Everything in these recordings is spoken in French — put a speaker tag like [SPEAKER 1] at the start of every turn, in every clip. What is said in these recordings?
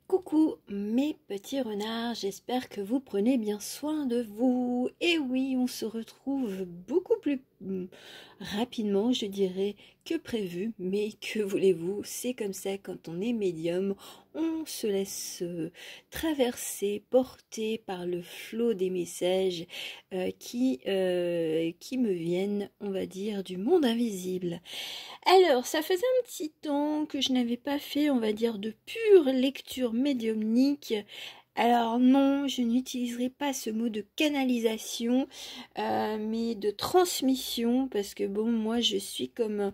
[SPEAKER 1] Coucou mes petits renards, j'espère que vous prenez bien soin de vous. Et oui, on se retrouve beaucoup plus rapidement, je dirais, que prévu. Mais que voulez-vous, c'est comme ça quand on est médium. On se laisse traverser, porter par le flot des messages qui me viennent, on va dire, du monde invisible. Alors, ça faisait un petit temps que je n'avais pas fait, on va dire, de pure lecture médiumnique. Alors non, je n'utiliserai pas ce mot de canalisation, mais de transmission, parce que bon, moi je suis comme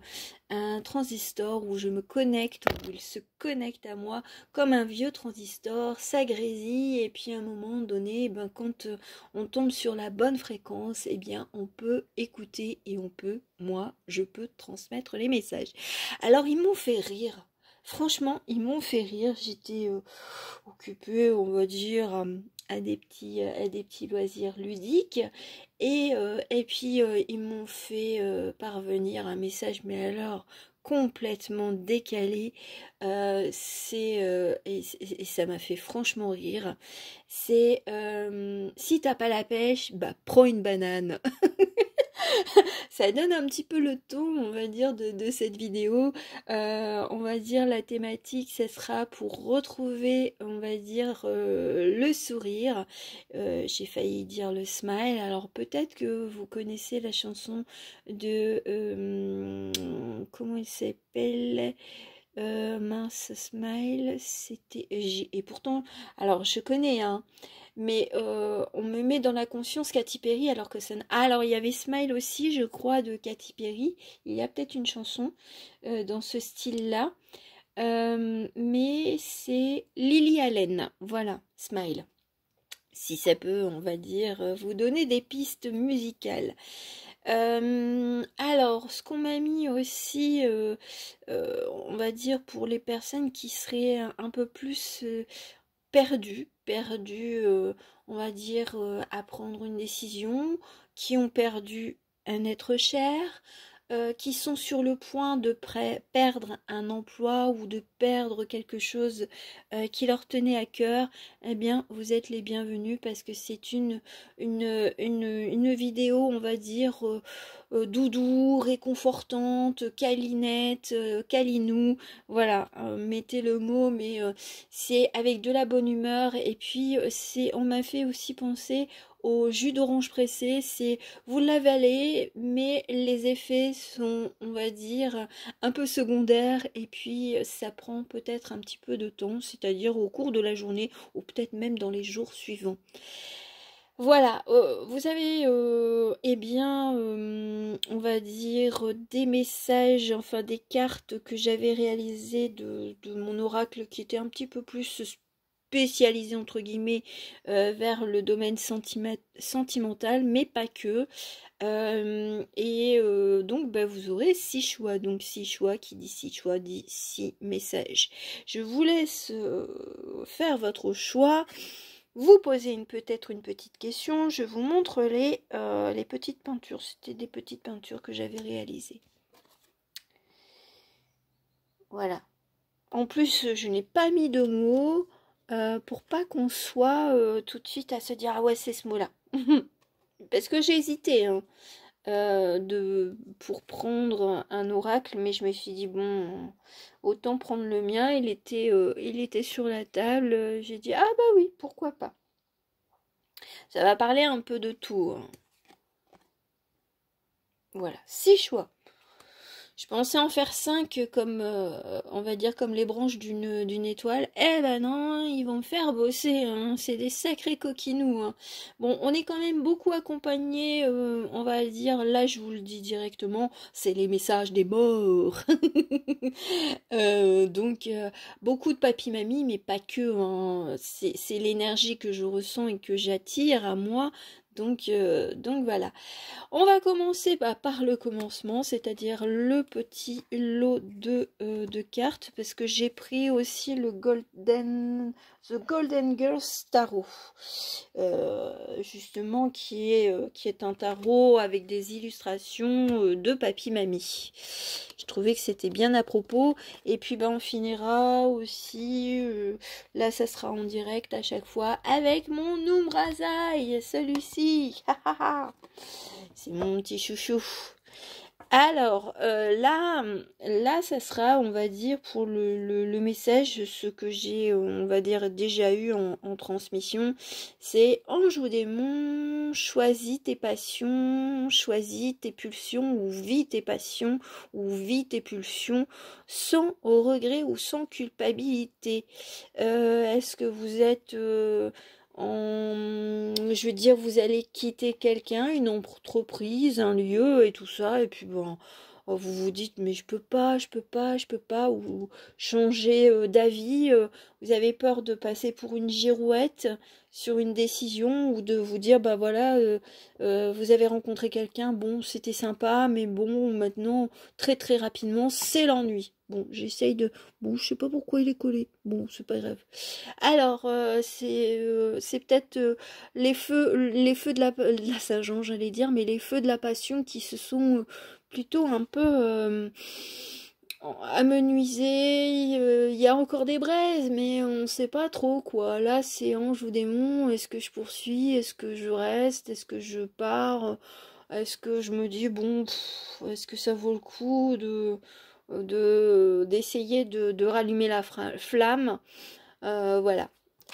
[SPEAKER 1] un transistor où je me connecte, où il se connecte à moi, comme un vieux transistor, ça grésille, et puis à un moment donné, ben, quand on tombe sur la bonne fréquence, eh bien on peut écouter et on peut, moi, je peux transmettre les messages. Alors ils m'ont fait rire. Franchement, ils m'ont fait rire. J'étais occupée, on va dire, à des petits loisirs ludiques. Et puis, ils m'ont fait parvenir un message, mais alors complètement décalé. Et ça m'a fait franchement rire. C'est si t'as pas la pêche, bah prends une banane. Ça donne un petit peu le ton, on va dire, de cette vidéo. On va dire la thématique, ce sera pour retrouver, on va dire, le sourire. J'ai failli dire le smile. Alors peut-être que vous connaissez la chanson de... comment il s'appelle mince, Smile, c'était... Et pourtant, alors je connais, hein, mais on me met dans la conscience Katy Perry alors que ça... Ah, alors il y avait Smile aussi, je crois, de Katy Perry. Il y a peut-être une chanson dans ce style-là. Mais c'est Lily Allen, voilà, Smile. Si ça peut, on va dire, vous donner des pistes musicales. Alors, ce qu'on m'a mis aussi, on va dire pour les personnes qui seraient un peu plus perdues, on va dire, à prendre une décision, qui ont perdu un être cher, qui sont sur le point de perdre un emploi ou de perdre quelque chose qui leur tenait à cœur, eh bien vous êtes les bienvenus parce que c'est une vidéo, on va dire, doudou, réconfortante, câlinette, câlinou, voilà, mettez le mot, mais c'est avec de la bonne humeur. Et puis on m'a fait aussi penser au jus d'orange pressé. C'est vous l'avalez, mais les effets sont, on va dire, un peu secondaires, et puis ça prend peut-être un petit peu de temps, c'est-à-dire au cours de la journée ou peut-être même dans les jours suivants. Voilà, vous avez, eh bien, on va dire, des messages, enfin des cartes que j'avais réalisées de mon oracle qui était un petit peu plus spécialisé entre guillemets vers le domaine sentimental, mais pas que. Donc bah, vous aurez 6 choix. Donc 6 choix, qui dit 6 choix dit 6 messages. Je vous laisse faire votre choix. Vous posez peut-être une petite question. Je vous montre les petites peintures. C'était des petites peintures que j'avais réalisées. Voilà. En plus, je n'ai pas mis de mots pour pas qu'on soit tout de suite à se dire « Ah ouais, c'est ce mot-là ». Parce que j'ai hésité hein, pour prendre un oracle, mais je me suis dit « Bon, autant prendre le mien ». Il était sur la table. J'ai dit « Ah bah oui, pourquoi pas ». Ça va parler un peu de tout. Hein. Voilà, 6 choix. Je pensais en faire 5 comme, on va dire, comme les branches d'une étoile. Eh ben non, ils vont me faire bosser, hein. C'est des sacrés coquinous. Hein. Bon, on est quand même beaucoup accompagnés, on va dire, là je vous le dis directement, c'est les messages des morts. Donc, beaucoup de papy-mamie, mais pas que. Hein. C'est l'énergie que je ressens et que j'attire à moi Donc voilà. On va commencer par le commencement, c'est-à-dire le petit lot de cartes, parce que j'ai pris aussi le The Golden Girls Tarot, justement qui est un tarot avec des illustrations de papy mamie. Je trouvais que c'était bien à propos. Et puis on finira aussi, là ça sera en direct à chaque fois, avec mon Umbrasaï, celui-ci. C'est mon petit chouchou. Alors, là, ça sera, on va dire, pour le message, ce que j'ai, on va dire, déjà eu en transmission, c'est Ange ou démon, choisis tes passions, choisis tes pulsions, ou vis tes passions, ou vis tes pulsions, sans regret ou sans culpabilité. Est-ce que vous êtes... je veux dire, vous allez quitter quelqu'un, une entreprise, un lieu et tout ça, et puis bon, vous vous dites, mais je peux pas, ou changer d'avis, vous avez peur de passer pour une girouette sur une décision, ou de vous dire, bah voilà, vous avez rencontré quelqu'un, bon, c'était sympa, mais bon, maintenant, très très rapidement, c'est l'ennui. Bon, j'essaye de... Bon, je sais pas pourquoi il est collé. Bon, c'est pas grave. Alors, c'est peut-être les feux de la Saint-Jean, j'allais dire, mais les feux de la passion qui se sont plutôt un peu amenuisés. Il y a encore des braises, mais on ne sait pas trop, quoi. Là, c'est ange ou démon. Est-ce que je poursuis? Est-ce que je reste? Est-ce que je pars? Est-ce que je me dis, bon, est-ce que ça vaut le coup d'essayer de rallumer la flamme? Voilà.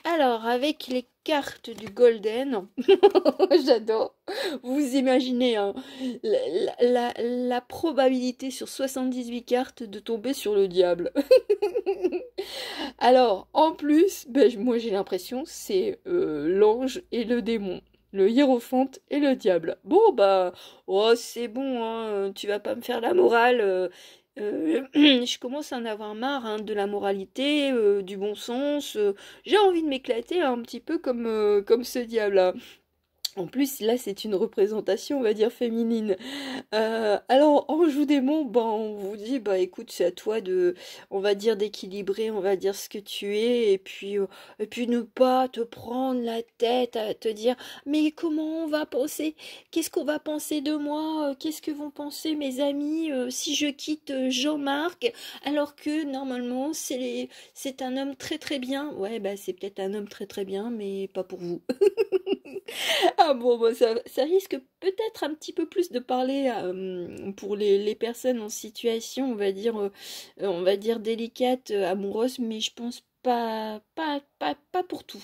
[SPEAKER 1] Alors, avec les cartes du Golden, j'adore. Vous imaginez hein, la probabilité sur 78 cartes de tomber sur le diable. Alors, en plus, ben, moi j'ai l'impression c'est l'ange et le démon. Le hiérophante et le diable. Bon, bah, oh, c'est bon, hein, tu vas pas me faire la morale. Je commence à en avoir marre hein, de la moralité, du bon sens. J'ai envie de m'éclater un petit peu comme ce diable-là. En plus, là, c'est une représentation, on va dire, féminine. Alors, Ange ou démon, ben, on vous dit, bah écoute, c'est à toi de, on va dire, d'équilibrer, on va dire ce que tu es, et puis ne pas te prendre la tête à te dire, mais comment on va penser, qu'est-ce qu'on va penser de moi, qu'est-ce que vont penser mes amis si je quitte Jean-Marc, alors que normalement c'est un homme très très bien. Ouais, bah c'est peut-être un homme très très bien, mais pas pour vous. Ah bon, bah, ça risque peut-être un petit peu plus de parler pour les personnes en situation, on va dire délicate, amoureuse, mais je pense pas pour tout.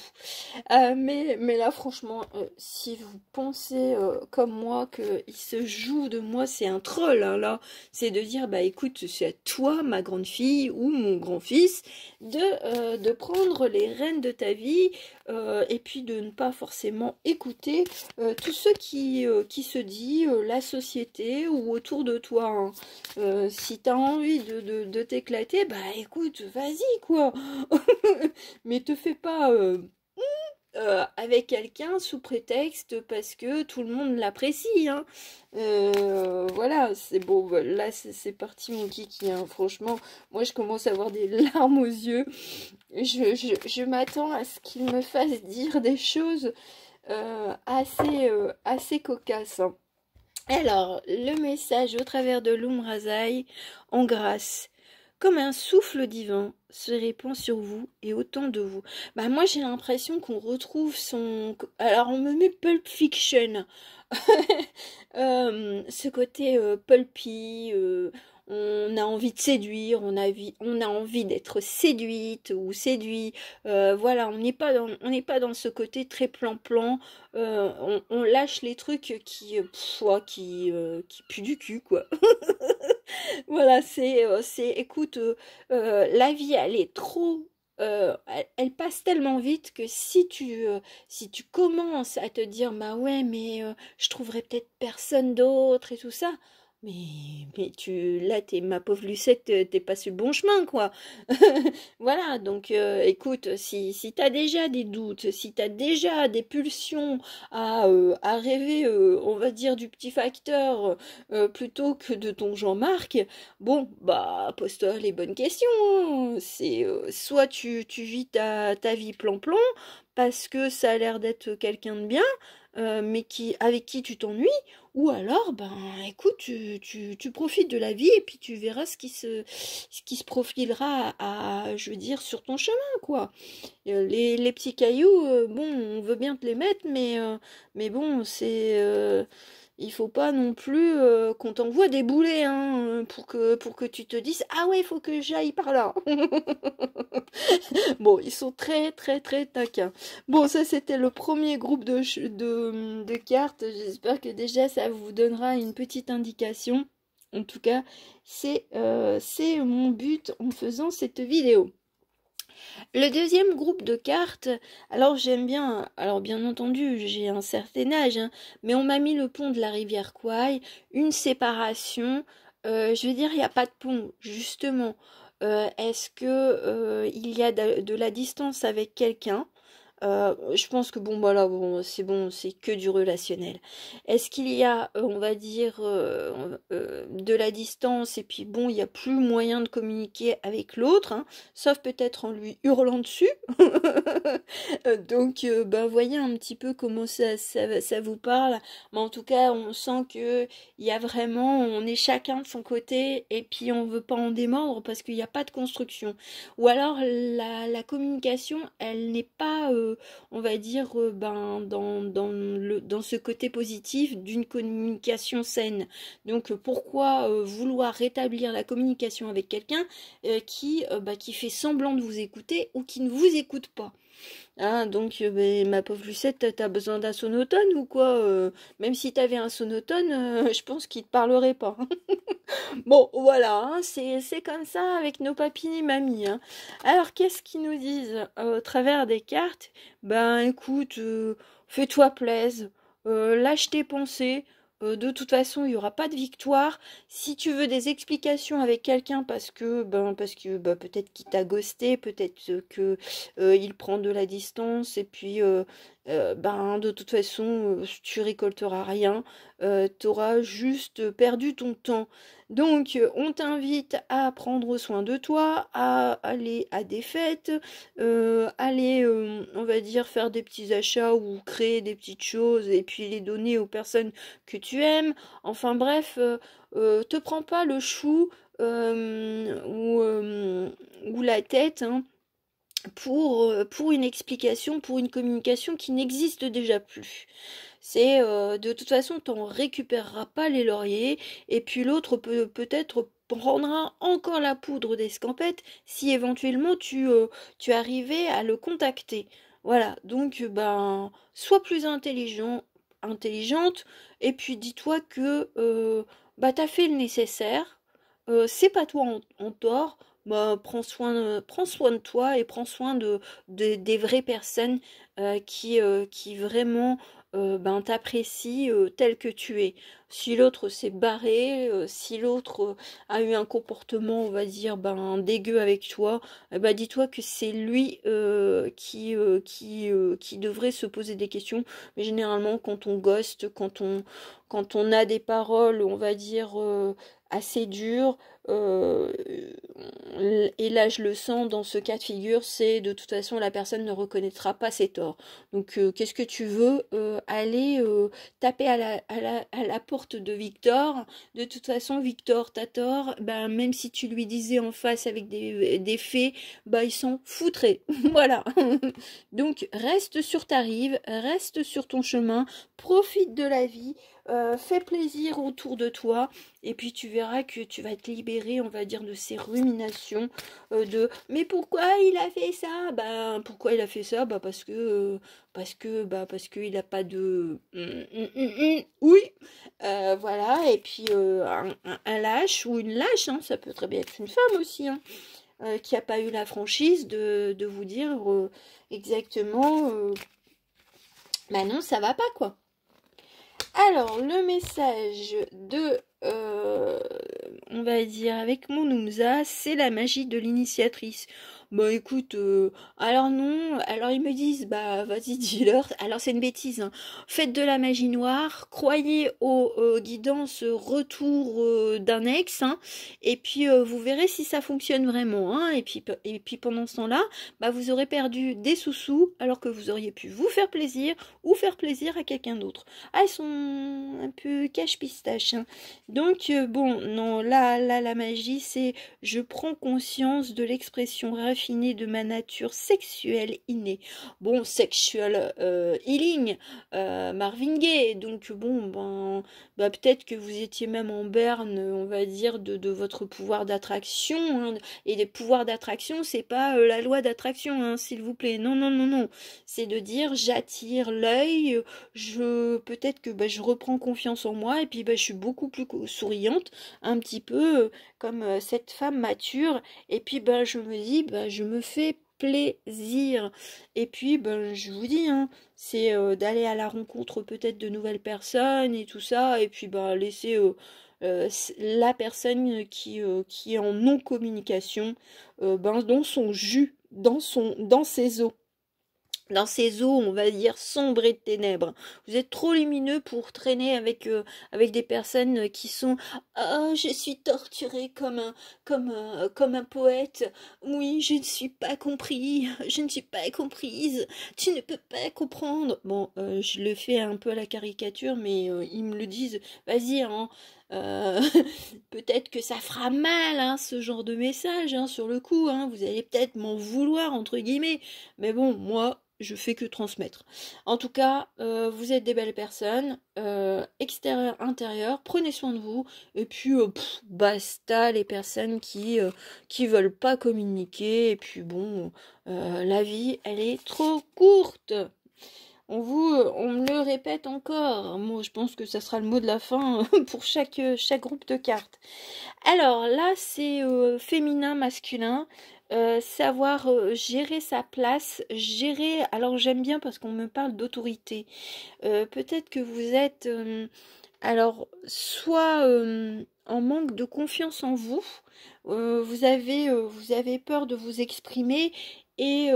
[SPEAKER 1] Mais là, franchement, si vous pensez comme moi qu'il se joue de moi, c'est un troll, hein, là. C'est de dire, bah écoute, c'est à toi, ma grande fille ou mon grand-fils, de prendre les rênes de ta vie et puis de ne pas forcément écouter tous ceux qui se dit la société ou autour de toi. Hein. Si tu as envie de t'éclater, bah écoute, vas-y, quoi. Mais te fais pas avec quelqu'un sous prétexte parce que tout le monde l'apprécie. Hein. Voilà, c'est bon. Là, c'est parti, mon kiki. Hein. Franchement, moi, je commence à avoir des larmes aux yeux. Je m'attends à ce qu'il me fasse dire des choses assez cocasses. Hein. Alors, le message au travers de l'Umbrasaï en grâce. Comme un souffle divin se répand sur vous et autant de vous. Bah moi j'ai l'impression qu'on retrouve son... Alors on me met Pulp Fiction. Ce côté pulpy, on a envie de séduire, on a envie d'être séduite ou séduit. Voilà, on n'est pas dans ce côté très plan-plan. On lâche les trucs qui puent du cul, quoi. Voilà, écoute, la vie, elle est trop, elle passe tellement vite que si tu commences à te dire, bah ouais, mais je trouverai peut-être personne d'autre et tout ça, Là, ma pauvre Lucette, t'es pas sur le bon chemin, quoi. Voilà, donc écoute, si t'as déjà des doutes, si t'as déjà des pulsions à rêver, on va dire, du petit facteur plutôt que de ton Jean-Marc, bon, bah, pose-toi les bonnes questions, hein. C'est soit tu vis ta vie plan-plan, parce que ça a l'air d'être quelqu'un de bien, mais avec qui tu t'ennuies, ou alors, ben, écoute, tu profites de la vie et puis tu verras ce qui se profilera je veux dire, sur ton chemin, quoi. Les petits cailloux, bon, on veut bien te les mettre, mais bon, il faut pas non plus qu'on t'envoie des boulets, hein, pour que tu te dises, ah ouais, il faut que j'aille par là. Bon, ils sont très, très, très taquins. Bon, ça, c'était le premier groupe de cartes. J'espère que déjà, ça vous donnera une petite indication. En tout cas, c'est mon but en faisant cette vidéo. Le deuxième groupe de cartes, alors j'aime bien, alors bien entendu, j'ai un certain âge, hein, mais on m'a mis le pont de la rivière Kwai, une séparation, je veux dire, il n'y a pas de pont, justement. Est-ce que il y a de la distance avec quelqu'un? Je pense que bon, c'est que du relationnel. Est-ce qu'il y a, on va dire, de la distance et puis bon, il n'y a plus moyen de communiquer avec l'autre, hein, sauf peut-être en lui hurlant dessus. Donc, ben, voyez un petit peu comment ça vous parle. Mais en tout cas, on sent que il y a vraiment, on est chacun de son côté et puis on veut pas en démordre parce qu'il n'y a pas de construction. Ou alors la communication, elle n'est pas, on va dire, ben, dans ce côté positif d'une communication saine. Donc pourquoi vouloir rétablir la communication avec quelqu'un qui fait semblant de vous écouter ou qui ne vous écoute pas? Ah, donc, ben, ma pauvre Lucette, t'as besoin d'un sonotone ou quoi? Même si t'avais un sonotone, je pense qu'il te parlerait pas. Bon, voilà, hein, c'est comme ça avec nos papis et mamies, hein. Alors, qu'est-ce qu'ils nous disent au travers des cartes? Ben, écoute, fais-toi plaisir, lâche tes pensées. De toute façon, il n'y aura pas de victoire. Si tu veux des explications avec quelqu'un parce que peut-être qu'il t'a ghosté, peut-être que il prend de la distance et puis ben de toute façon tu récolteras rien, t'auras juste perdu ton temps. Donc, on t'invite à prendre soin de toi, à aller à des fêtes, aller, on va dire, faire des petits achats ou créer des petites choses et puis les donner aux personnes que tu aimes. Enfin bref, te prends pas le chou ou la tête, hein, pour une explication, pour une communication qui n'existe déjà plus. C'est de toute façon, t'en récupéreras pas les lauriers, et puis l'autre peut-être prendra encore la poudre d'escampette si éventuellement tu arrivais à le contacter. Voilà, donc ben, sois plus intelligente, et puis dis-toi que bah t'as fait le nécessaire, c'est pas toi en tort, bah, prends soin de toi et prends soin des vraies personnes qui vraiment ben, t'apprécient tel que tu es. Si l'autre s'est barré, si l'autre a eu un comportement, on va dire, ben, dégueu avec toi, bah, dis-toi que c'est lui qui devrait se poser des questions. Mais généralement, quand on ghost, quand on a des paroles, on va dire, assez dures, euh, et là je le sens dans ce cas de figure, c'est de toute façon la personne ne reconnaîtra pas ses torts. Donc qu'est-ce que tu veux aller taper à la porte de Victor? De toute façon Victor t'as tort, ben, même si tu lui disais en face avec des faits, bah il s'en foutrait. Voilà. Donc reste sur ta rive, reste sur ton chemin, profite de la vie, fais plaisir autour de toi, et puis tu verras que tu vas te libérer, on va dire, de ces ruminations de mais pourquoi il a fait ça? Ben pourquoi il a fait ça? Bah parce que il a pas de oui, voilà. Et puis un lâche ou une lâche, hein, ça peut très bien être une femme aussi, hein, qui a pas eu la franchise de vous dire exactement bah non, ça va pas, quoi. Alors, le message de on va dire, avec mon Oumza, c'est la magie de l'initiatrice. Bah écoute, alors non, alors ils me disent, bah vas-y dis-leur, alors c'est une bêtise, hein. Faites de la magie noire, croyez aux guidances retour d'un ex, hein, et puis vous verrez si ça fonctionne vraiment, hein, et puis pendant ce temps-là, bah vous aurez perdu des sous-sous, alors que vous auriez pu vous faire plaisir, ou faire plaisir à quelqu'un d'autre. Ah, ils sont un peu cache-pistache, hein. Donc, bon, non, là, la magie, c'est je prends conscience de l'expression raffinée de ma nature sexuelle innée. Bon, sexual healing, Marvin Gaye. Donc, bon, ben, bah, peut-être que vous étiez même en berne, on va dire, de votre pouvoir d'attraction, hein. Et les pouvoirs d'attraction, c'est pas la loi d'attraction, hein, s'il vous plaît. Non, non, non, non. C'est de dire j'attire l'œil, je peut-être que bah, je reprends confiance en moi et puis bah, je suis beaucoup plus souriante, un petit peu comme cette femme mature. Et puis bah, je me dis, bah, je me fais plaisir. Et puis bah, je vous dis, hein, c'est d'aller à la rencontre peut-être de nouvelles personnes et tout ça. Et puis bah, laisser la personne qui est en non-communication ben, dans son jus, dans ses os. Dans ces eaux, on va dire, sombres et de ténèbres. Vous êtes trop lumineux pour traîner avec des personnes qui sont «Ah, je suis torturée comme un poète. Oui, je ne suis pas compris. Je ne suis pas comprise. Tu ne peux pas comprendre.» Bon, je le fais un peu à la caricature, mais ils me le disent. Vas-y, hein. Euh, peut-être que ça fera mal, hein, ce genre de message, hein, sur le coup, hein, vous allez peut-être m'en vouloir, entre guillemets, mais bon, moi, je fais que transmettre. En tout cas, vous êtes des belles personnes, extérieur, intérieur, prenez soin de vous, et puis, basta les personnes qui veulent pas communiquer, et puis bon, la vie, elle est trop courte. On me le répète encore. Moi, je pense que ça sera le mot de la fin pour chaque groupe de cartes. Alors là, c'est féminin, masculin. Savoir gérer sa place, gérer. Alors j'aime bien parce qu'on me parle d'autorité. Peut-être que vous êtes, alors, soit en manque de confiance en vous, vous avez peur de vous exprimer et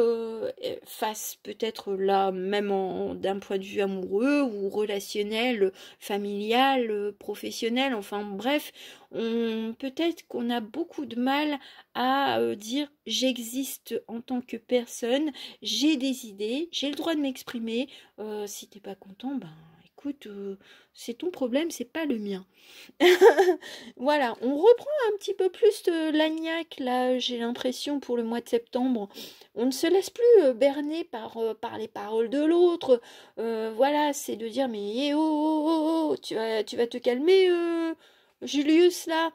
[SPEAKER 1] face peut-être là même d'un point de vue amoureux ou relationnel, familial, professionnel, enfin bref, peut-être qu'on a beaucoup de mal à dire j'existe en tant que personne, j'ai des idées, j'ai le droit de m'exprimer, si t'es pas content, ben écoute, c'est ton problème, c'est pas le mien. Voilà, on reprend un petit peu plus de l'agnac, là, j'ai l'impression, pour le mois de septembre. On ne se laisse plus berner par les paroles de l'autre. Voilà, c'est de dire, mais oh, oh, oh, oh, tu vas te calmer, Julius, là.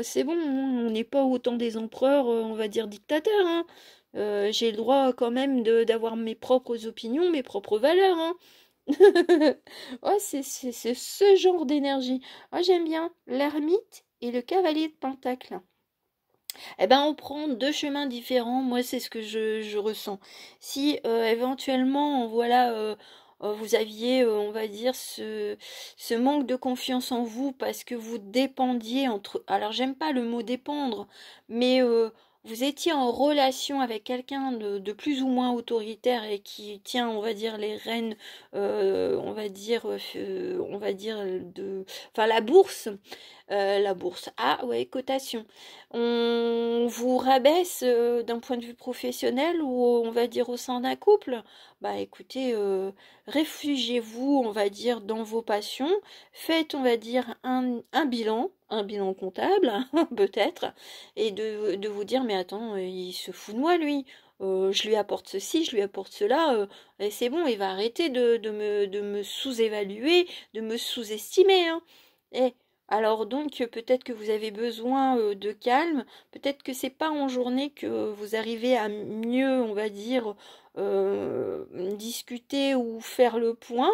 [SPEAKER 1] C'est bon, on n'est pas au temps des empereurs, on va dire dictateurs, hein. J'ai le droit quand même d'avoir mes propres opinions, mes propres valeurs, hein. Ouais, c'est ce genre d'énergie. Moi, j'aime bien l'ermite et le cavalier de Pentacle. Eh ben, on prend deux chemins différents. Moi, c'est ce que je ressens. Si éventuellement, voilà, vous aviez, on va dire, ce manque de confiance en vous parce que vous dépendiez entre. Alors, j'aime pas le mot dépendre, mais vous étiez en relation avec quelqu'un de plus ou moins autoritaire et qui tient, on va dire, les rênes, on va dire enfin la bourse. Ah ouais, cotation. On vous rabaisse d'un point de vue professionnel ou on va dire au sein d'un couple. Bah écoutez, réfugiez-vous, on va dire, dans vos passions. Faites, on va dire, un bilan comptable, peut-être, et de vous dire, mais attends, il se fout de moi, lui. Je lui apporte ceci, je lui apporte cela, et c'est bon, il va arrêter de me sous-évaluer, de me sous-estimer, hein. Eh, alors donc peut-être que vous avez besoin de calme, peut-être que c'est pas en journée que vous arrivez à mieux, on va dire, discuter ou faire le point.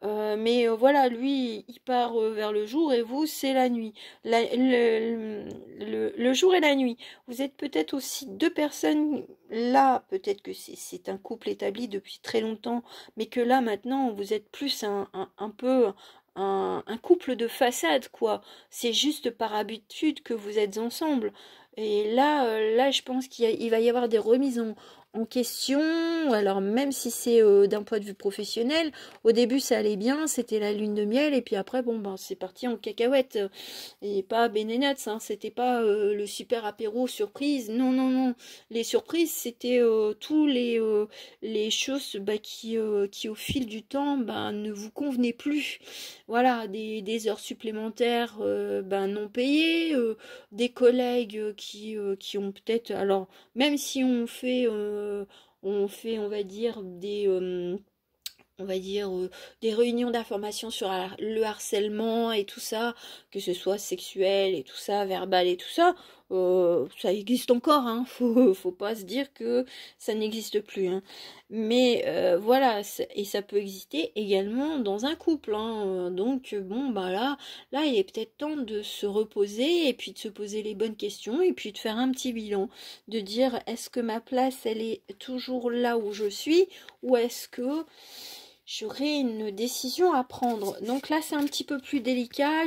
[SPEAKER 1] Mais voilà, lui, il part vers le jour et vous, c'est la nuit. Le jour et la nuit. Vous êtes peut-être aussi deux personnes là, peut-être que c'est un couple établi depuis très longtemps, mais que là maintenant, vous êtes plus un peu un couple de façade, quoi. C'est juste par habitude que vous êtes ensemble. Et là, là, je pense il va y avoir des remises en question. Alors, même si c'est d'un point de vue professionnel, au début, ça allait bien, c'était la lune de miel, et puis après, bon, ben, c'est parti en cacahuète. Et pas Nuts, hein, c'était pas le super apéro surprise. Non, non, non. Les surprises, c'était tous les choses bah, qui, au fil du temps, bah, ne vous convenaient plus. Voilà, des heures supplémentaires bah, non payées, des collègues qui ont peut-être... Alors, même si on va dire, des réunions d'information sur le harcèlement et tout ça, que ce soit sexuel et tout ça, verbal et tout ça, ça existe encore, hein. Faut pas se dire que ça n'existe plus, hein. Mais voilà, et ça peut exister également dans un couple, hein. Donc bon, bah là, il est peut-être temps de se reposer et puis de se poser les bonnes questions et puis de faire un petit bilan, de dire est-ce que ma place, elle est toujours là où je suis, ou est-ce que j'aurais une décision à prendre. Donc là, c'est un petit peu plus délicat.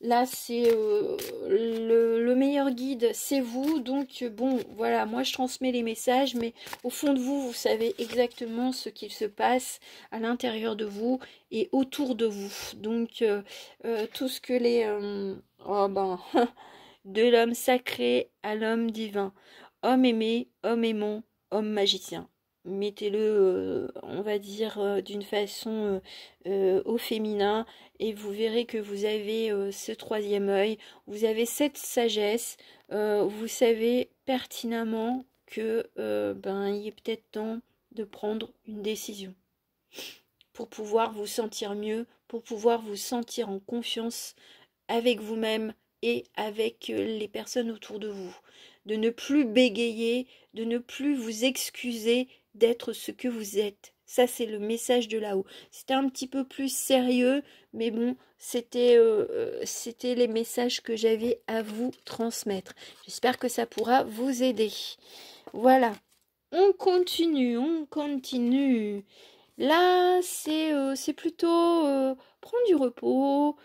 [SPEAKER 1] Là, c'est le meilleur guide, c'est vous. Donc bon, voilà, moi je transmets les messages, mais au fond de vous, vous savez exactement ce qu'il se passe à l'intérieur de vous et autour de vous. Donc tout ce que oh ben, de l'homme sacré à l'homme divin, homme aimé, homme aimant, homme magicien. Mettez-le, on va dire, d'une façon au féminin, et vous verrez que vous avez ce troisième œil, vous avez cette sagesse, vous savez pertinemment que ben, il est peut-être temps de prendre une décision pour pouvoir vous sentir mieux, pour pouvoir vous sentir en confiance avec vous-même et avec les personnes autour de vous. De ne plus bégayer, de ne plus vous excuser d'être ce que vous êtes. Ça, c'est le message de là-haut. C'était un petit peu plus sérieux, mais bon, c'était les messages que j'avais à vous transmettre. J'espère que ça pourra vous aider. Voilà. On continue, on continue. Là, c'est plutôt prendre du repos,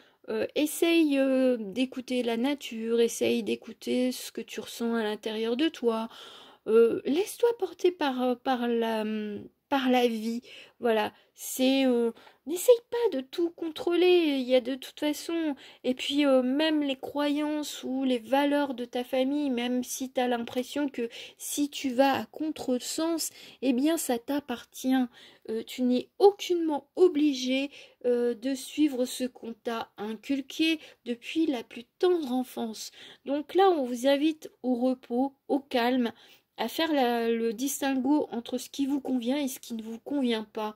[SPEAKER 1] essaye d'écouter la nature, essaye d'écouter ce que tu ressens à l'intérieur de toi. Laisse-toi porter par la vie. Voilà, n'essaye pas de tout contrôler, il y a de toute façon, et puis même les croyances ou les valeurs de ta famille, même si tu as l'impression que si tu vas à contresens, eh bien ça t'appartient. Tu n'es aucunement obligé de suivre ce qu'on t'a inculqué depuis la plus tendre enfance. Donc là, on vous invite au repos, au calme, à faire le distinguo entre ce qui vous convient et ce qui ne vous convient pas.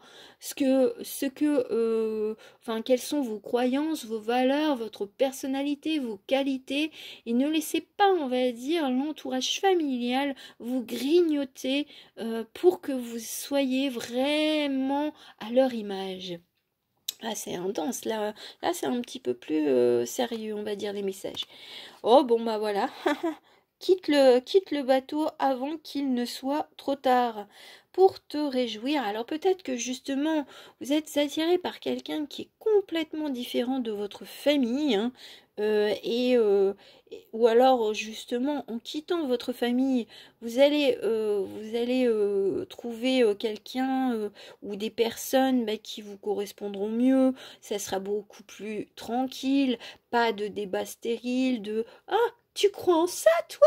[SPEAKER 1] Enfin, quelles sont vos croyances, vos valeurs, votre personnalité, vos qualités, et ne laissez pas, on va dire, l'entourage familial vous grignoter pour que vous soyez vraiment à leur image. Ah, c'est intense, là c'est un petit peu plus sérieux, on va dire, les messages. Oh, bon, bah voilà. Quitte le bateau avant qu'il ne soit trop tard pour te réjouir. Alors peut-être que justement vous êtes attiré par quelqu'un qui est complètement différent de votre famille, hein, ou alors justement en quittant votre famille vous allez trouver quelqu'un ou des personnes bah, qui vous correspondront mieux. Ça sera beaucoup plus tranquille, pas de débat stérile, de ah, tu crois en ça, toi?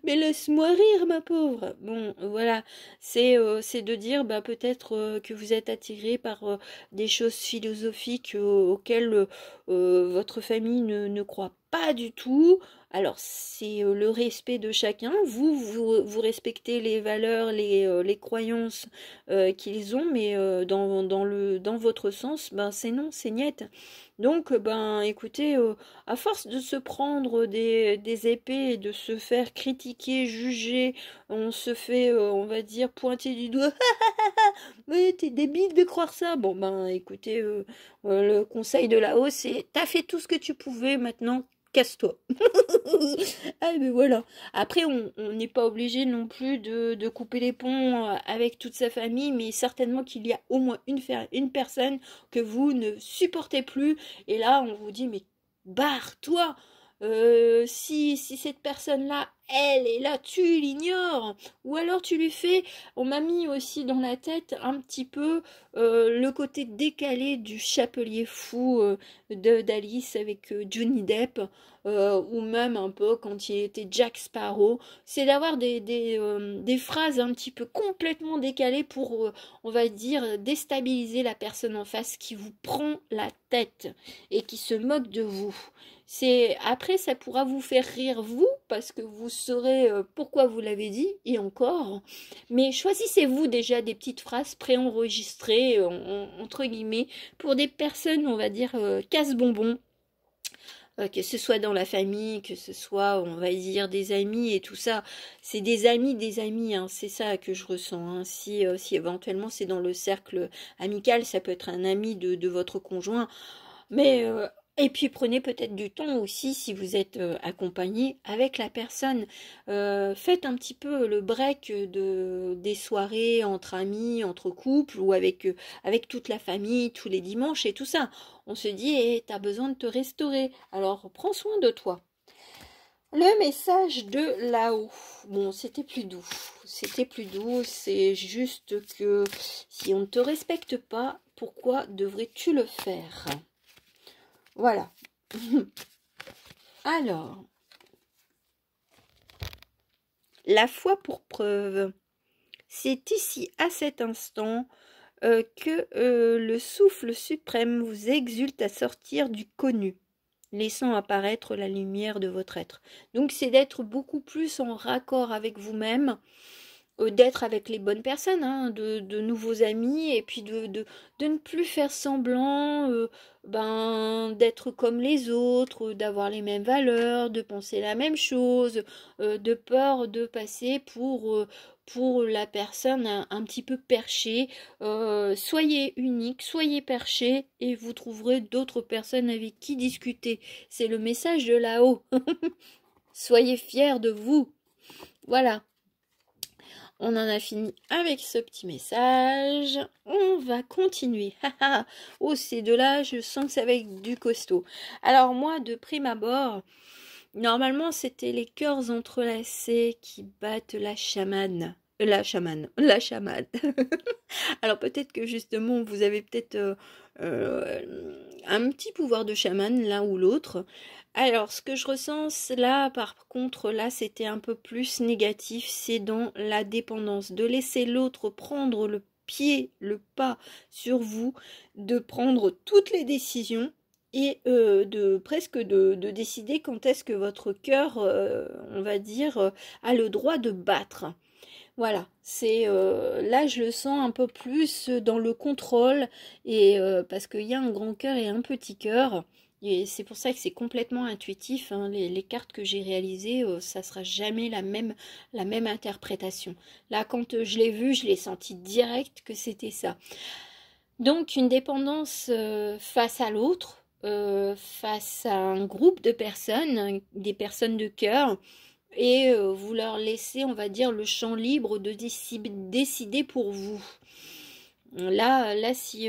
[SPEAKER 1] Mais laisse-moi rire, ma pauvre. Bon, voilà, c'est de dire bah, peut-être que vous êtes attiré par des choses philosophiques auxquelles votre famille ne croit pas du tout. Alors, c'est le respect de chacun. Vous respectez les valeurs, les croyances qu'ils ont, mais dans votre sens, ben, c'est non, c'est niet. Donc, ben, écoutez, à force de se prendre des épées et de se faire critiquer, juger, on se fait, on va dire, pointer du doigt. Mais t'es débile de croire ça. Bon, ben, écoutez, le conseil de là-haut, c'est t'as fait tout ce que tu pouvais, maintenant casse-toi. Ah mais voilà. Après, on n'est pas obligé non plus de couper les ponts avec toute sa famille, mais certainement qu'il y a au moins une personne que vous ne supportez plus. Et là, on vous dit, mais barre-toi. Si cette personne-là, elle est là, tu l'ignores. Ou alors tu lui fais, on m'a mis aussi dans la tête un petit peu le côté décalé du chapelier fou d'Alice avec Johnny Depp ou même un peu quand il était Jack Sparrow, c'est d'avoir des phrases un petit peu complètement décalées pour, on va dire, déstabiliser la personne en face qui vous prend la tête et qui se moque de vous. C'est après ça pourra vous faire rire vous parce que vous saurez pourquoi vous l'avez dit et encore. Mais choisissez-vous déjà des petites phrases préenregistrées entre guillemets pour des personnes on va dire casse-bonbons que ce soit dans la famille, que ce soit, on va dire, des amis et tout ça. C'est des amis, hein, c'est ça que je ressens. Hein. Si éventuellement c'est dans le cercle amical, ça peut être un ami de votre conjoint. Mais et puis prenez peut-être du temps aussi si vous êtes accompagné avec la personne. Faites un petit peu le break des soirées entre amis, entre couples ou avec toute la famille tous les dimanches et tout ça. On se dit, eh, t'as besoin de te restaurer. Alors prends soin de toi. Le message de là-haut. Bon, c'était plus doux. C'était plus doux. C'est juste que si on ne te respecte pas, pourquoi devrais-tu le faire? Voilà. Alors, la foi pour preuve. C'est ici, à cet instant, que le souffle suprême vous exulte à sortir du connu, laissant apparaître la lumière de votre être. Donc, c'est d'être beaucoup plus en raccord avec vous-même, d'être avec les bonnes personnes, hein, de nouveaux amis, et puis de ne plus faire semblant d'être comme les autres, d'avoir les mêmes valeurs, de penser la même chose, de peur de passer pour la personne un petit peu perchée. Soyez unique, soyez perché, et vous trouverez d'autres personnes avec qui discuter. C'est le message de là-haut. Soyez fiers de vous. Voilà. On en a fini avec ce petit message. On va continuer. Oh, ces deux-là, je sens que ça va être du costaud. Alors moi, de prime abord, normalement, c'était les cœurs entrelacés qui battent la chamane. La chamade. Alors peut-être que justement, vous avez peut-être un petit pouvoir de chaman, l'un ou l'autre. Alors, ce que je ressens là, par contre, là, c'était un peu plus négatif, c'est dans la dépendance, de laisser l'autre prendre le pied, le pas sur vous, de prendre toutes les décisions et de décider quand est-ce que votre cœur, on va dire, a le droit de battre. Voilà, c'est là je le sens un peu plus dans le contrôle et parce qu'il y a un grand cœur et un petit cœur et c'est pour ça que c'est complètement intuitif. Hein, les cartes que j'ai réalisées, ça sera jamais la même interprétation. Là, quand je l'ai vu, je l'ai senti direct que c'était ça. Donc une dépendance face à l'autre, face à un groupe de personnes, des personnes de cœur et vous leur laissez, on va dire, le champ libre de décider pour vous. Là si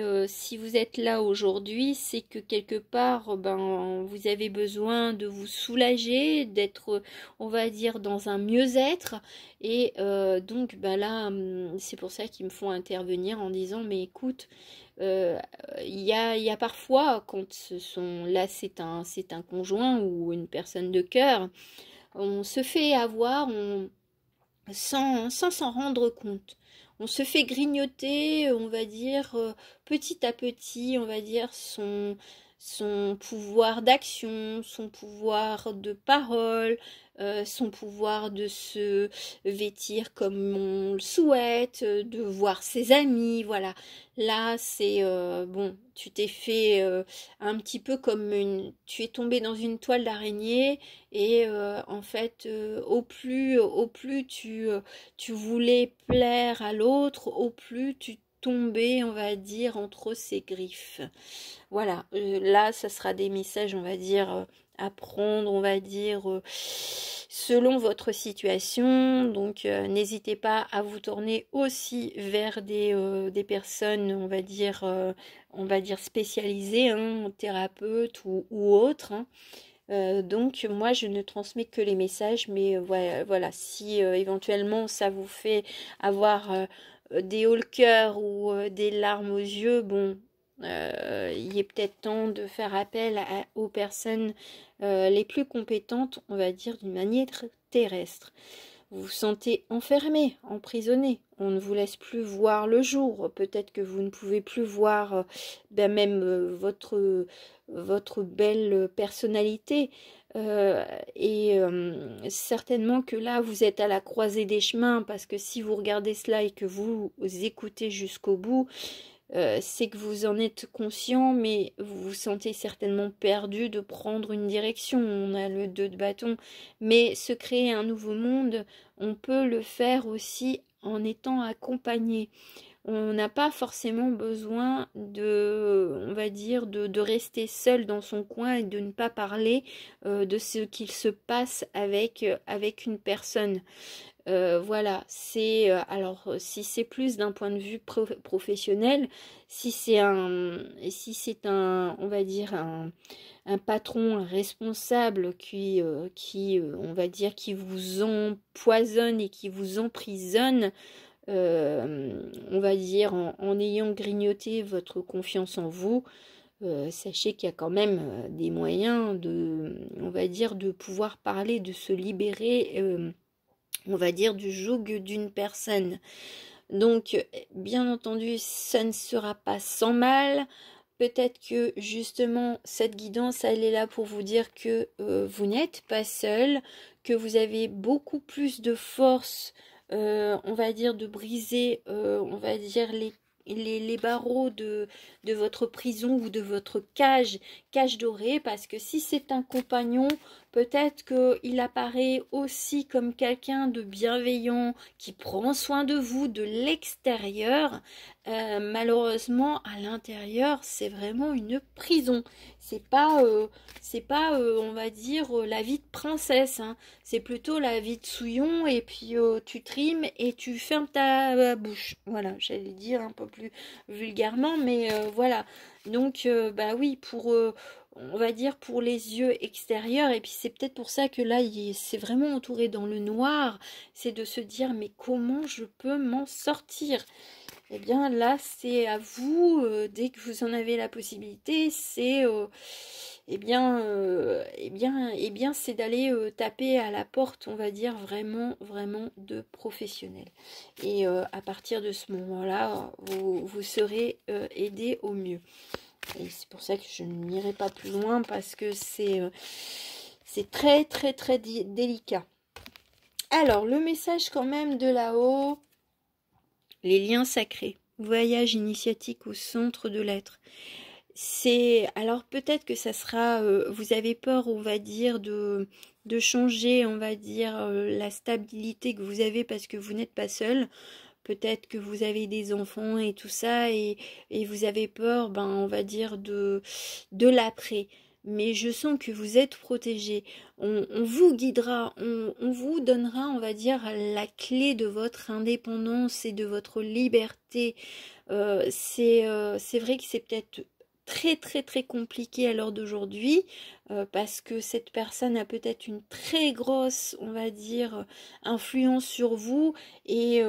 [SPEAKER 1] vous êtes là aujourd'hui, c'est que quelque part, vous avez besoin de vous soulager, d'être, on va dire, dans un mieux-être. Et donc, là, c'est pour ça qu'ils me font intervenir en disant, mais écoute, il y a parfois, quand là, c'est un conjoint ou une personne de cœur, on se fait avoir sans s'en rendre compte. On se fait grignoter, on va dire, petit à petit, on va dire, son pouvoir d'action, son pouvoir de parole, son pouvoir de se vêtir comme on le souhaite, de voir ses amis, voilà. Là, c'est bon, tu t'es fait un petit peu tu es tombé dans une toile d'araignée et en fait, au plus tu voulais plaire à l'autre, au plus tomber, on va dire, entre ses griffes. Voilà, là, ça sera des messages, on va dire, à prendre, on va dire, selon votre situation. Donc, n'hésitez pas à vous tourner aussi vers des personnes, on va dire spécialisées, hein, thérapeutes ou autres, hein. Donc moi je ne transmets que les messages, mais voilà, si éventuellement ça vous fait avoir des hauts le cœur ou des larmes aux yeux, bon, il est peut-être temps de faire appel aux personnes les plus compétentes, on va dire d'une manière terrestre. Vous vous sentez enfermé, emprisonné, on ne vous laisse plus voir le jour, peut-être que vous ne pouvez plus voir même votre belle personnalité, certainement que là vous êtes à la croisée des chemins, parce que si vous regardez cela et que vous écoutez jusqu'au bout, c'est que vous en êtes conscient, mais vous vous sentez certainement perdu de prendre une direction. On a le 2 de bâton, mais se créer un nouveau monde, on peut le faire aussi en étant accompagné. On n'a pas forcément besoin on va dire, de rester seul dans son coin et de ne pas parler de ce qu'il se passe avec une personne. Voilà, c'est alors si c'est plus d'un point de vue professionnel, si c'est un, on va dire un patron, un responsable on va dire, qui vous empoisonne et qui vous emprisonne, on va dire en ayant grignoté votre confiance en vous. Sachez qu'il y a quand même des moyens on va dire, de pouvoir parler, de se libérer, on va dire, du joug d'une personne. Donc, bien entendu, ça ne sera pas sans mal. Peut-être que justement, cette guidance, elle est là pour vous dire que vous n'êtes pas seul, que vous avez beaucoup plus de force, on va dire, de briser, on va dire, les barreaux de votre prison ou de votre cage dorée, parce que si c'est un compagnon, peut-être qu'il apparaît aussi comme quelqu'un de bienveillant, qui prend soin de vous de l'extérieur. Malheureusement, à l'intérieur, c'est vraiment une prison. C'est pas, on va dire, la vie de princesse, hein. C'est plutôt la vie de souillon, et puis tu trimes et tu fermes ta bouche. Voilà, j'allais dire un peu plus vulgairement, mais voilà. Donc, bah oui, on va dire, pour les yeux extérieurs, et puis c'est peut-être pour ça que là, c'est vraiment entouré dans le noir, c'est de se dire, mais comment je peux m'en sortir? Eh bien là, c'est à vous, dès que vous en avez la possibilité, c'est c'est d'aller taper à la porte, on va dire, vraiment, vraiment de professionnels. Et à partir de ce moment-là, vous serez aidé au mieux. Et c'est pour ça que je n'irai pas plus loin, parce que c'est très, très, très délicat. Alors, le message quand même de là-haut, les liens sacrés, voyage initiatique au centre de l'être. Alors peut-être que ça sera, vous avez peur, on va dire, de changer, on va dire, la stabilité que vous avez, parce que vous n'êtes pas seul. Peut-être que vous avez des enfants et tout ça, et vous avez peur, on va dire, de l'après. Mais je sens que vous êtes protégé. On vous guidera, on vous donnera, on va dire, la clé de votre indépendance et de votre liberté. C'est vrai que c'est peut-être très très très compliqué à l'heure d'aujourd'hui, parce que cette personne a peut-être une très grosse, on va dire, influence sur vous, et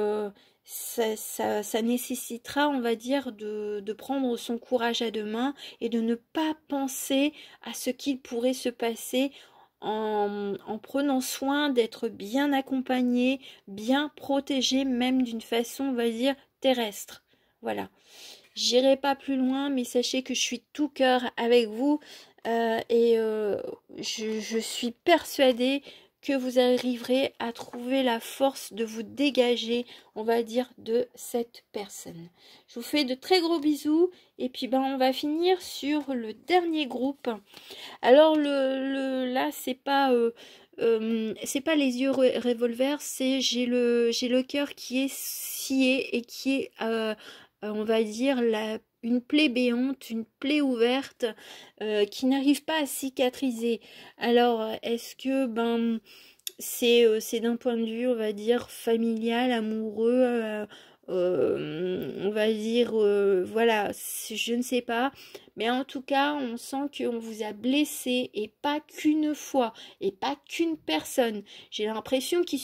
[SPEAKER 1] ça nécessitera, on va dire, de prendre son courage à deux mains et de ne pas penser à ce qu'il pourrait se passer, en prenant soin d'être bien accompagné, bien protégé, même d'une façon, on va dire, terrestre. Voilà. J'irai pas plus loin, mais sachez que je suis de tout cœur avec vous, je suis persuadée que vous arriverez à trouver la force de vous dégager, on va dire, de cette personne. Je vous fais de très gros bisous, et puis on va finir sur le dernier groupe. Alors là, c'est pas les yeux revolver, c'est j'ai le cœur qui est scié et qui est on va dire, une plaie béante, une plaie ouverte qui n'arrive pas à cicatriser. Alors, est-ce que c'est d'un point de vue, on va dire, familial, amoureux, on va dire, voilà, je ne sais pas, mais en tout cas, on sent qu'on vous a blessé, et pas qu'une fois, et pas qu'une personne. J'ai l'impression que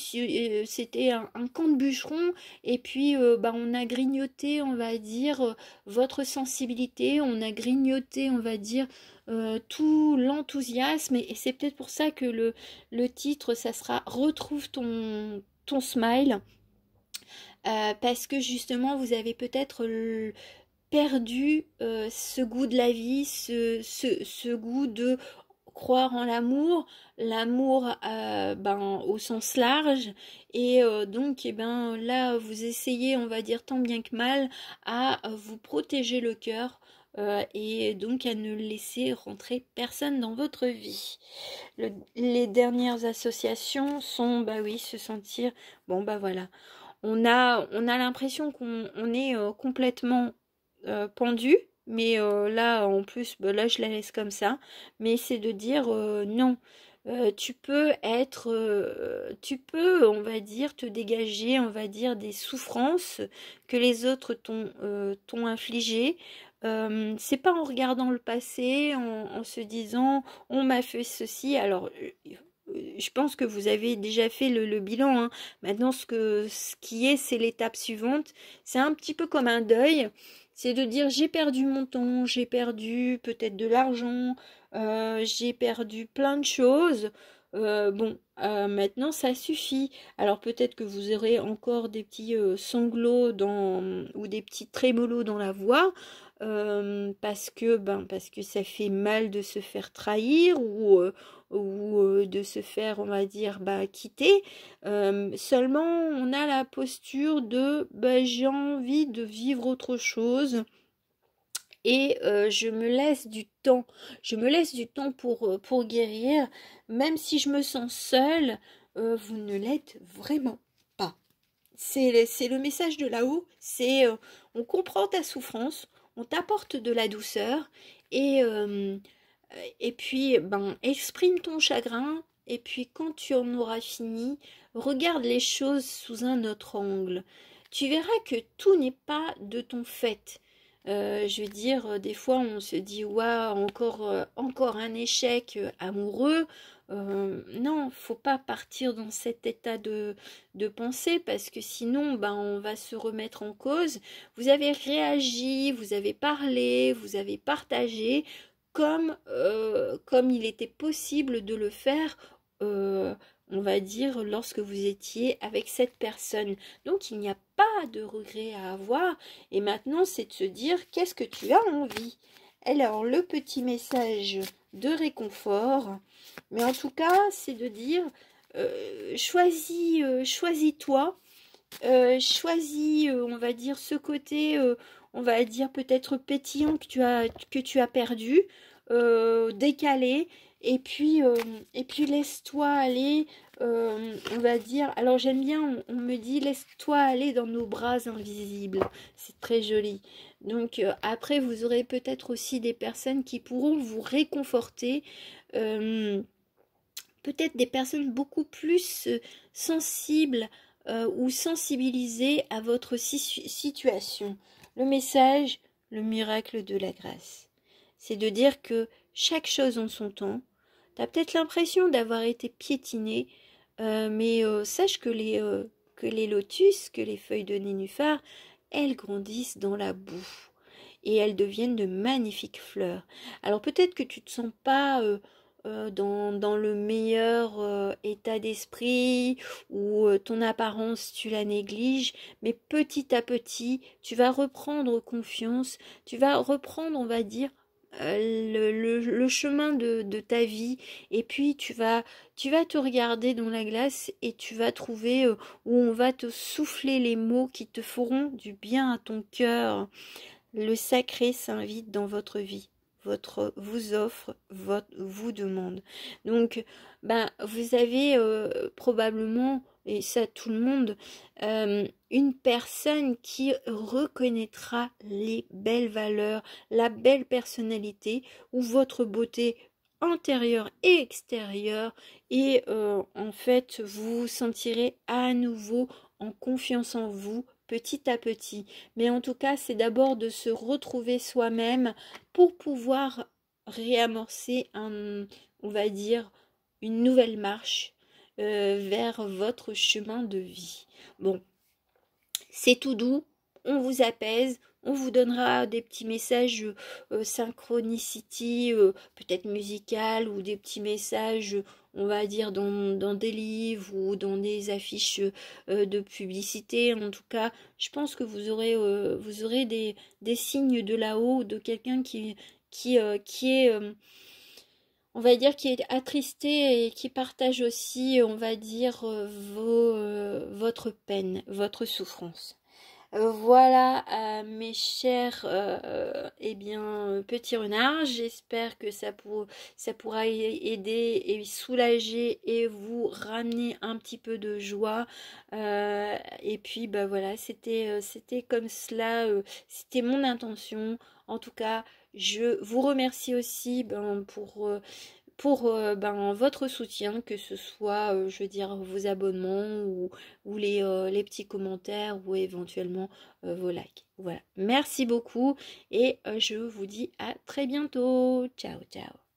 [SPEAKER 1] c'était un camp de bûcherons, et puis on a grignoté, on va dire, votre sensibilité, on a grignoté, on va dire, tout l'enthousiasme, et c'est peut-être pour ça que le titre, ça sera Retrouve ton smile, parce que justement, vous avez peut-être perdu ce goût de la vie, ce goût de croire en l'amour, l'amour au sens large, et donc là vous essayez, on va dire tant bien que mal, à vous protéger le cœur, et donc à ne laisser rentrer personne dans votre vie. Les dernières associations sont, bah oui, se sentir, voilà, on a l'impression qu'on est complètement pendu, mais là en plus, là je la laisse comme ça, mais c'est de dire non. Tu peux, on va dire, te dégager, on va dire, des souffrances que les autres t'ont infligées. C'est pas en regardant le passé, en se disant on m'a fait ceci. Alors, je pense que vous avez déjà fait le bilan, hein. Maintenant, ce qui est, c'est l'étape suivante. C'est un petit peu comme un deuil. C'est de dire j'ai perdu mon temps, j'ai perdu peut-être de l'argent, j'ai perdu plein de choses. Maintenant ça suffit. Alors peut-être que vous aurez encore des petits sanglots ou des petits trémolos dans la voix, parce que ça fait mal de se faire trahir, ou de se faire, on va dire, quitter. Seulement on a la posture de j'ai envie de vivre autre chose, et je me laisse du temps. Je me laisse du temps pour guérir, même si je me sens seule. Vous ne l'êtes vraiment pas. C'est le message de là-haut, c'est on comprend ta souffrance, on t'apporte de la douceur, et puis exprime ton chagrin, et puis quand tu en auras fini, regarde les choses sous un autre angle. Tu verras que tout n'est pas de ton fait. Je veux dire, des fois on se dit waouh, encore un échec amoureux. Non, faut pas partir dans cet état de pensée, parce que sinon on va se remettre en cause. Vous avez réagi, vous avez parlé, vous avez partagé comme il était possible de le faire, on va dire, lorsque vous étiez avec cette personne. Donc il n'y a pas de regret à avoir, et maintenant c'est de se dire qu'est-ce que tu as envie. Alors le petit message de réconfort, mais en tout cas c'est de dire choisis-toi, choisis, on va dire, ce côté, on va dire peut-être pétillant que tu as perdu, décalé, et puis laisse-toi aller, on va dire. Alors j'aime bien, on me dit laisse-toi aller dans nos bras invisibles, c'est très joli. Donc après vous aurez peut-être aussi des personnes qui pourront vous réconforter, peut-être des personnes beaucoup plus sensibles, ou sensibilisées à votre situation. Le message, le miracle de la grâce. C'est de dire que chaque chose en son temps. Tu as peut-être l'impression d'avoir été piétiné, mais sache que les lotus, que les feuilles de nénuphar, elles grandissent dans la boue, et elles deviennent de magnifiques fleurs. Alors peut-être que tu ne te sens pas dans le meilleur état d'esprit, ou ton apparence tu la négliges, mais petit à petit tu vas reprendre confiance, tu vas reprendre, on va dire, le chemin de ta vie, et puis tu vas te regarder dans la glace, et tu vas trouver où on va te souffler les mots qui te feront du bien à ton cœur. Le sacré s'invite dans votre vie, vous offre, vous demande. Donc, vous avez probablement et ça tout le monde, une personne qui reconnaîtra les belles valeurs, la belle personnalité ou votre beauté intérieure et extérieure, et en fait vous vous sentirez à nouveau en confiance en vous petit à petit. Mais en tout cas, c'est d'abord de se retrouver soi-même pour pouvoir réamorcer on va dire, une nouvelle marche vers votre chemin de vie. Bon, c'est tout doux, on vous apaise, on vous donnera des petits messages synchronicity, peut-être musical, ou des petits messages, on va dire, dans des livres ou dans des affiches de publicité. En tout cas, je pense que vous aurez des signes de là-haut, de quelqu'un qui est on va dire, qui est attristé et qui partage aussi, on va dire, votre peine, votre souffrance. Voilà, mes chers eh bien, petits renards, j'espère que ça pourra aider et soulager et vous ramener un petit peu de joie. Et puis, bah voilà, c'était comme cela, c'était mon intention. En tout cas, je vous remercie aussi pour votre soutien, que ce soit, je veux dire, vos abonnements ou les petits commentaires ou éventuellement vos likes. Voilà, merci beaucoup et je vous dis à très bientôt. Ciao, ciao.